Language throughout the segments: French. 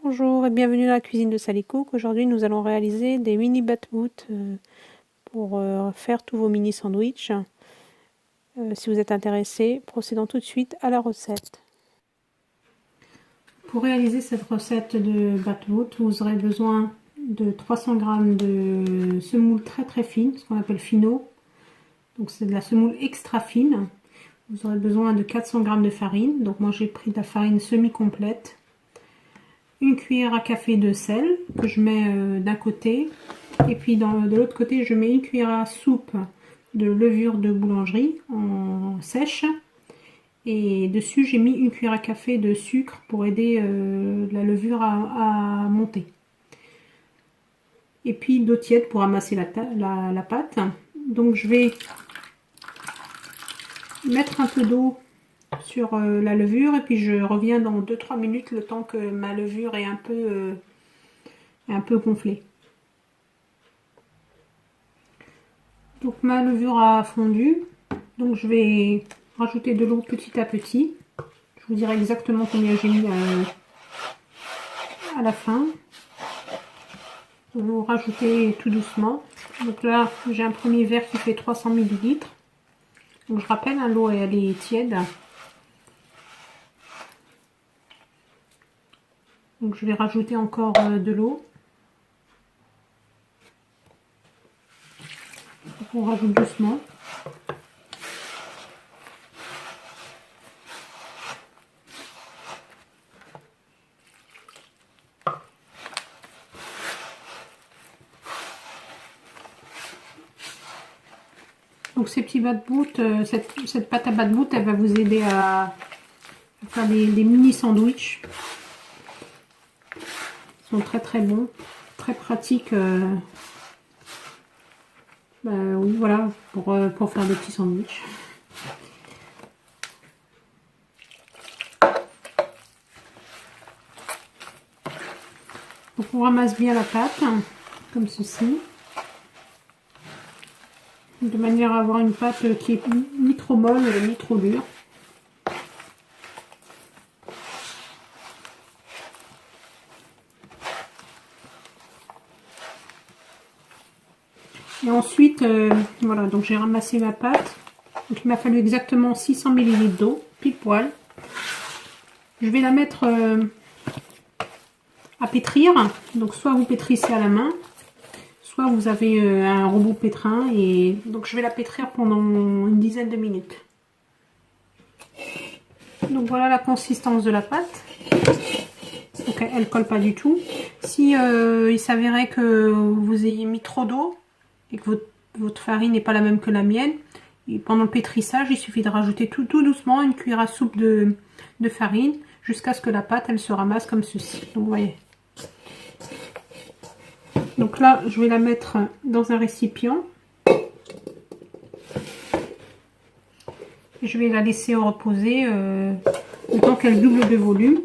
Bonjour et bienvenue dans la cuisine de Sally Cook. Aujourd'hui, nous allons réaliser des mini bat-woot pour faire tous vos mini sandwichs. Si vous êtes intéressé, procédons tout de suite à la recette. Pour réaliser cette recette de bat-woot, vous aurez besoin de 300 g de semoule très fine, ce qu'on appelle fino. Donc c'est de la semoule extra fine. Vous aurez besoin de 400 g de farine. Donc moi j'ai pris de la farine semi-complète. Une cuillère à café de sel que je mets d'un côté, et puis de l'autre côté je mets une cuillère à soupe de levure de boulangerie en sèche, et dessus j'ai mis une cuillère à café de sucre pour aider la levure à monter, et puis d'eau tiède pour amasser la pâte. Donc je vais mettre un peu d'eau sur la levure, et puis je reviens dans 2-3 minutes, le temps que ma levure est un peu gonflée. Donc ma levure a fondu, donc je vais rajouter de l'eau petit à petit. Je vous dirai exactement combien j'ai mis à la fin. Vous rajoutez tout doucement. Donc là j'ai un premier verre qui fait 300 ml. Donc je rappelle, hein, l'eau elle est tiède. Donc je vais rajouter encore de l'eau. On rajoute doucement. Donc ces petits bat-woot, cette pâte à bat-woot, elle va vous aider à faire des mini sandwichs. Ils sont très bons, très pratiques. Oui, voilà, pour faire des petits sandwichs. Donc on ramasse bien la pâte, comme ceci, de manière à avoir une pâte qui est ni trop molle ni trop dure. Et ensuite, voilà, donc j'ai ramassé ma pâte. Donc il m'a fallu exactement 600 ml d'eau, pile poil. Je vais la mettre à pétrir. Donc soit vous pétrissez à la main, soit vous avez un robot pétrin. Et donc je vais la pétrir pendant une dizaine de minutes. Donc voilà la consistance de la pâte. Donc elle colle pas du tout. Si il s'avérait que vous ayez mis trop d'eau et que votre farine n'est pas la même que la mienne, et pendant le pétrissage il suffit de rajouter tout doucement une cuillère à soupe de farine jusqu'à ce que la pâte elle se ramasse comme ceci. Donc vous voyez. Donc là je vais la mettre dans un récipient et je vais la laisser reposer le temps qu'elle double de volume,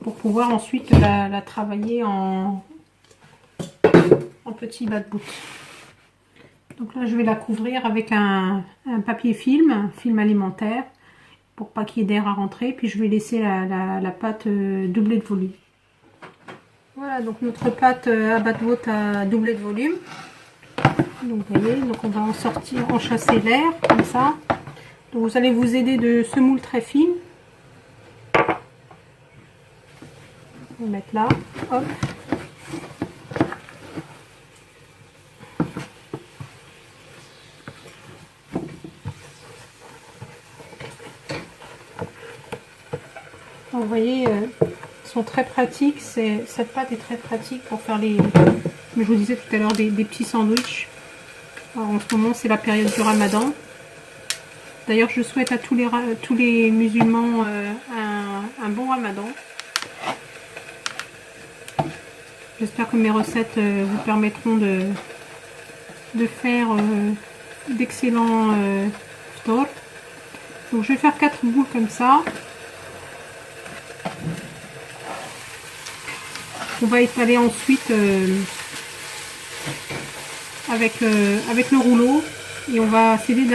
pour pouvoir ensuite la travailler en petits bat-woot. Donc là je vais la couvrir avec un papier film alimentaire pour pas qu'il y ait d'air à rentrer, puis je vais laisser la pâte doubler de volume. Voilà, donc notre pâte à bat-woot a doublé de volume. Donc vous voyez, donc on va en sortir, en chasser l'air comme ça. Donc vous allez vous aider de semoule très fine. On va mettre là, hop. Vous voyez, ils sont très pratiques. Cette pâte est très pratique pour faire les, comme je vous disais tout à l'heure, des petits sandwichs. Alors, en ce moment, c'est la période du Ramadan. D'ailleurs, je souhaite à tous les musulmans un bon Ramadan. J'espère que mes recettes vous permettront de faire d'excellents iftar. Donc, je vais faire 4 boules comme ça. On va étaler ensuite avec le rouleau, et on va sceller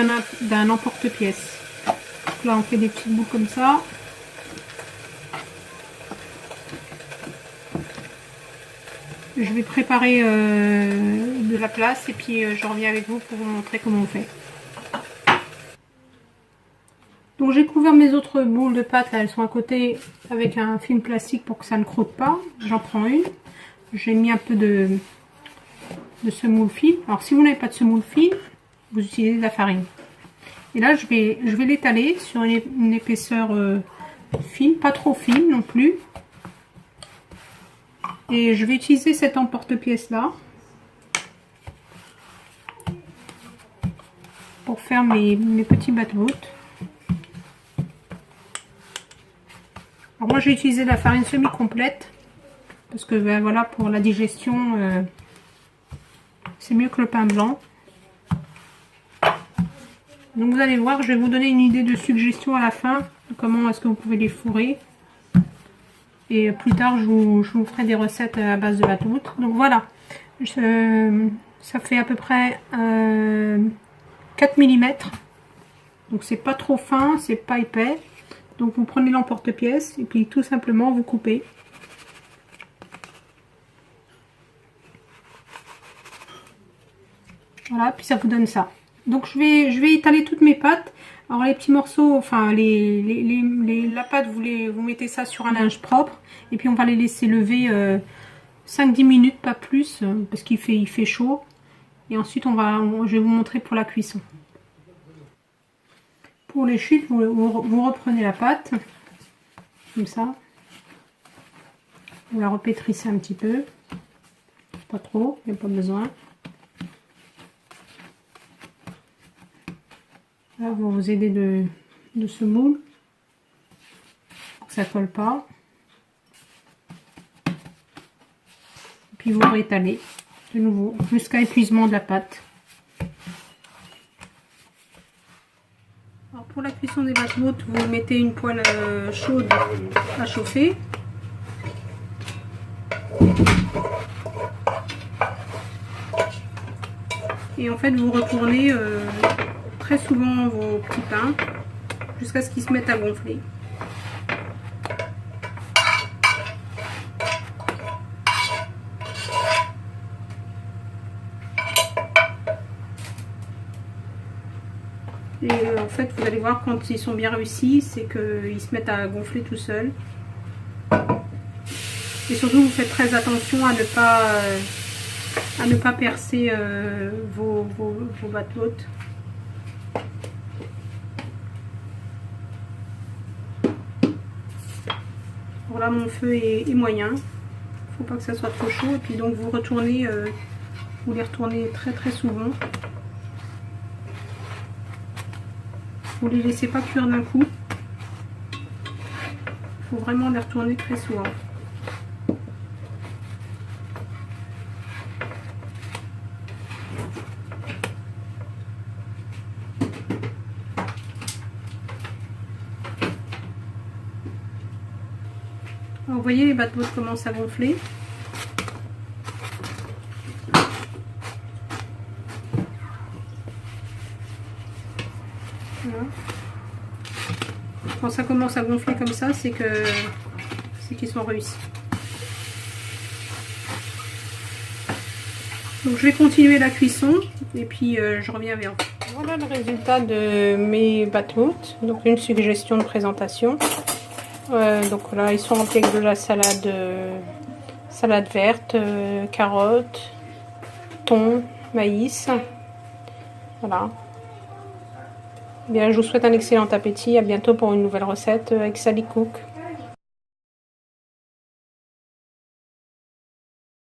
d'un emporte-pièce. Là on fait des petites boules comme ça. Je vais préparer de la place et puis je reviens avec vous pour vous montrer comment on fait. Donc j'ai couvert mes autres boules de pâte, là, elles sont à côté avec un film plastique pour que ça ne croûte pas. J'en prends une. J'ai mis un peu de semoule fine. Alors si vous n'avez pas de semoule fine, vous utilisez de la farine. Et là je vais l'étaler sur une épaisseur fine, pas trop fine non plus. Et je vais utiliser cet emporte-pièce là pour faire mes petits batwood. Alors moi j'ai utilisé la farine semi-complète parce que ben, voilà, pour la digestion c'est mieux que le pain blanc. Donc vous allez voir, je vais vous donner une idée de suggestion à la fin de comment est-ce que vous pouvez les fourrer. Et plus tard je vous ferai des recettes à base de batwood. Donc voilà, ça fait à peu près 4 mm. Donc c'est pas trop fin, c'est pas épais. Donc vous prenez l'emporte-pièce et puis tout simplement vous coupez. Voilà, puis ça vous donne ça. Donc je vais étaler toutes mes pâtes. Alors les petits morceaux, enfin la pâte, vous mettez ça sur un linge propre. Et puis on va les laisser lever 5-10 minutes, pas plus, parce qu'il fait chaud. Et ensuite je vais vous montrer pour la cuisson. Pour les chutes, vous reprenez la pâte, comme ça. Vous la repétrissez un petit peu. Pas trop, il n'y a pas besoin. Là, vous vous aidez de ce moule pour que ça ne colle pas. Puis vous réétalez de nouveau jusqu'à épuisement de la pâte. Alors pour la cuisson des batwood, vous mettez une poêle chaude à chauffer. Et en fait vous retournez très souvent vos petits pains jusqu'à ce qu'ils se mettent à gonfler. Et en fait vous allez voir quand ils sont bien réussis, c'est qu'ils se mettent à gonfler tout seuls. Et surtout vous faites très attention à ne pas percer vos batwood. Là mon feu est moyen, faut pas que ça soit trop chaud, et puis donc vous retournez, vous les retournez très souvent. Vous les laissez pas cuire d'un coup, faut vraiment les retourner très souvent. Alors, vous voyez, les batwood commencent à gonfler. Voilà. Quand ça commence à gonfler comme ça, c'est qu'ils sont réussis. Donc je vais continuer la cuisson et puis je reviens vers vous. Voilà le résultat de mes batwood. Donc une suggestion de présentation. Donc là ils sont remplis avec de la salade verte, carottes, thon, maïs. Voilà. Bien, je vous souhaite un excellent appétit. À bientôt pour une nouvelle recette avec Sally Cook.